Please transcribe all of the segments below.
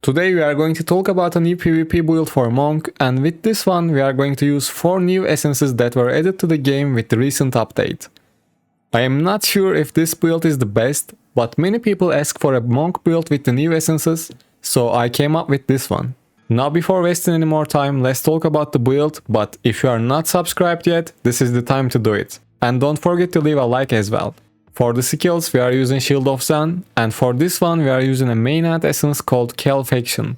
Today we are going to talk about a new PvP build for Monk, and with this one we are going to use 4 new essences that were added to the game with the recent update. I am not sure if this build is the best, but many people ask for a Monk build with the new essences, so I came up with this one. Now before wasting any more time, let's talk about the build, but if you are not subscribed yet, this is the time to do it. And don't forget to leave a like as well. For the skills we are using Shield of Zen, and for this one we are using a main hand essence called Calfaction.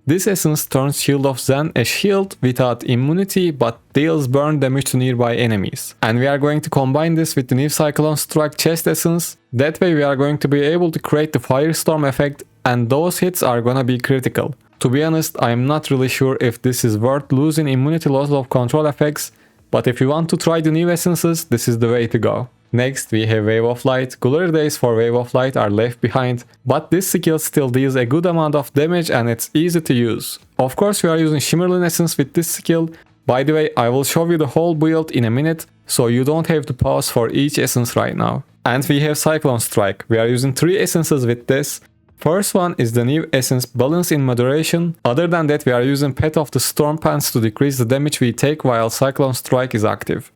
This essence turns Shield of Zen a shield without immunity but deals burn damage to nearby enemies. And we are going to combine this with the new Cyclone Strike chest essence. That way we are going to be able to create the Firestorm effect, and those hits are gonna be critical. To be honest, I am not really sure if this is worth losing immunity loss of control effects, but if you want to try the new essences, this is the way to go. Next we have Wave of Light. Glory Days for Wave of Light are left behind, but this skill still deals a good amount of damage and it's easy to use. Of course we are using Shimmerlin essence with this skill. By the way, I will show you the whole build in a minute, so you don't have to pause for each essence right now. And we have Cyclone Strike. We are using 3 essences with this. First one is the new essence Balance in Moderation. Other than that we are using Path of the Storm Pants to decrease the damage we take while Cyclone Strike is active.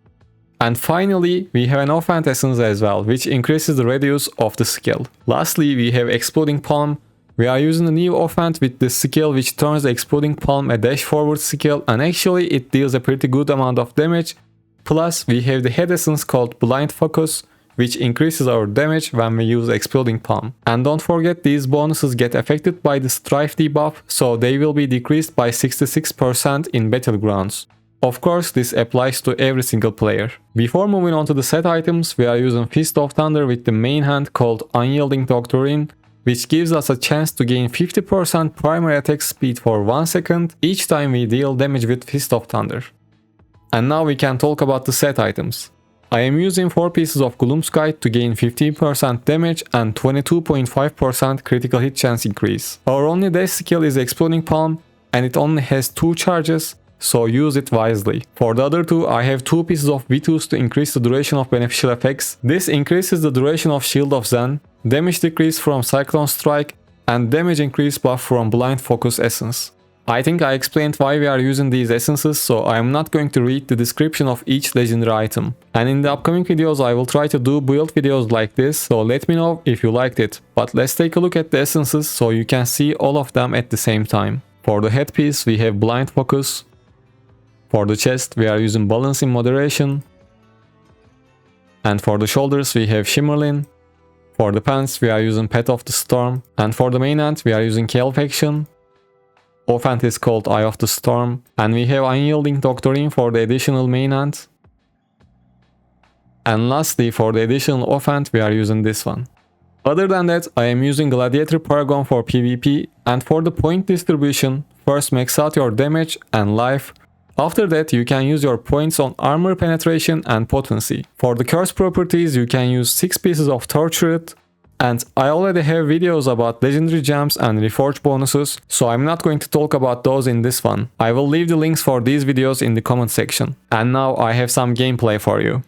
And finally, we have an offhand essence as well, which increases the radius of the skill. Lastly, we have Exploding Palm. We are using a new offhand with this skill which turns the Exploding Palm a dash forward skill, and actually it deals a pretty good amount of damage. Plus, we have the head essence called Blind Focus, which increases our damage when we use Exploding Palm. And don't forget, these bonuses get affected by the Strife debuff, so they will be decreased by 66% in Battlegrounds. Of course, this applies to every single player. Before moving on to the set items, we are using Fist of Thunder with the main hand called Unyielding Doctrine, which gives us a chance to gain 50% primary attack speed for 1 second each time we deal damage with Fist of Thunder. And now we can talk about the set items. I am using 4 pieces of Gloomskite to gain 15% damage and 22.5% critical hit chance increase. Our only dash skill is Exploding Palm, and it only has 2 charges, so use it wisely. For the other 2, I have 2 pieces of V2s to increase the duration of beneficial effects. This increases the duration of Shield of Zen, damage decrease from Cyclone Strike, and damage increase buff from Blind Focus essence. I think I explained why we are using these essences, so I am not going to read the description of each legendary item. And in the upcoming videos I will try to do build videos like this, so let me know if you liked it. But let's take a look at the essences so you can see all of them at the same time. For the headpiece we have Blind Focus. For the chest we are using Balance in Moderation. And for the shoulders we have Shimmerlin. For the pants we are using Path of the Storm. And for the main hand we are using Calfaction. Offhand is called Eye of the Storm. And we have Unyielding Doctrine for the additional main hand. And lastly, for the additional offhand we are using this one. Other than that, I am using Gladiator Paragon for PvP. And for the point distribution, first max out your damage and life. After that, you can use your points on armor penetration and potency. For the curse properties, you can use 6 pieces of Tortured. And I already have videos about legendary gems and reforge bonuses, so I'm not going to talk about those in this one. I will leave the links for these videos in the comment section. And now I have some gameplay for you.